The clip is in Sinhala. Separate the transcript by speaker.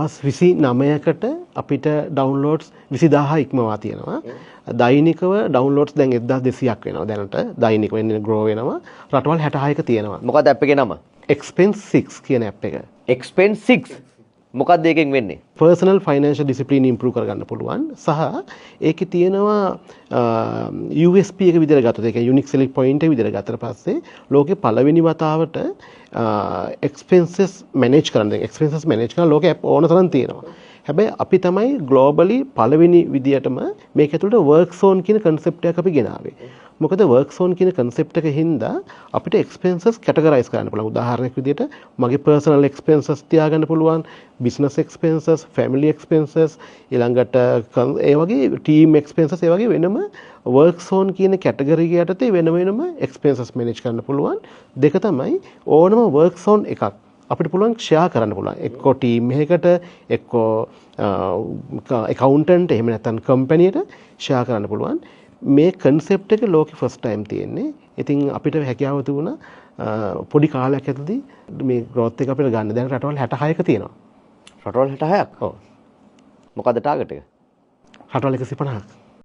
Speaker 1: දවස් 29කට අපිට ඩවුන්ලෝඩ්ස් 20000 ඉක්මවා තියෙනවා. දෛනිකව ඩවුන්ලෝඩ්ස් දැන් 1200ක් වෙනවා දැනට. දෛනිකව වෙන ග්‍රෝ වෙනවා. රටවල් 66ක තියෙනවා.
Speaker 2: මොකක්ද ඇප් එකේ නම?
Speaker 1: Expense 6 කියන ඇප් එක.
Speaker 2: Expense 6. මොකක්ද ඒකෙන් වෙන්නේ?
Speaker 1: personal financial discipline improve කරගන්න පුළුවන් සහ ඒකේ තියෙනවා USP එක විදිහට ගත්තොත් ඒක unique selling point එක විදිහට ගත්තට පස්සේ ලෝකේ පළවෙනි වතාවට expenses manage කරන්න දැන් expenses manage කරන ලෝකේ app ඕන තරම් තියෙනවා. හැබැයි අපි තමයි globally පළවෙනි විදිහටම මේක ඇතුළට work zone කියන concept එකක් අපි ගෙනාවේ. මොකද work zone කියන concept එක හින්දා අපිට expenses categorize කරන්න පුළුවන්. උදාහරණයක් විදිහට මගේ personal expenses තියාගන්න පුළුවන්, business expenses, family expenses, ඊළඟට ඒ වගේ team expenses ඒ වගේ වෙනම work zone කියන category එක යටතේ වෙන වෙනම expenses manage කරන්න පුළුවන්. දෙක තමයි ඕනම work zone එකක් අපිට පුළුවන් ෂෙයා කරන්න පුළුවන්. එක්කෝ ටීම් එකකට, එක්කෝ accountant එහෙම නැත්නම් company එකට ෂෙයා කරන්න පුළුවන්. මේ concept එක ලෝකෙ first time තියෙන්නේ. ඉතින් අපිට හැකියාව තිබුණා පොඩි කාලයක් ඇතුළතදී මේ growth එක අපිට ගන්න. දැන් රටවල් 66ක තියෙනවා.
Speaker 2: රටවල් 66ක්?
Speaker 1: ඔව්.
Speaker 2: මොකද්ද ටාගට් එක?
Speaker 1: රටවල් 150ක්.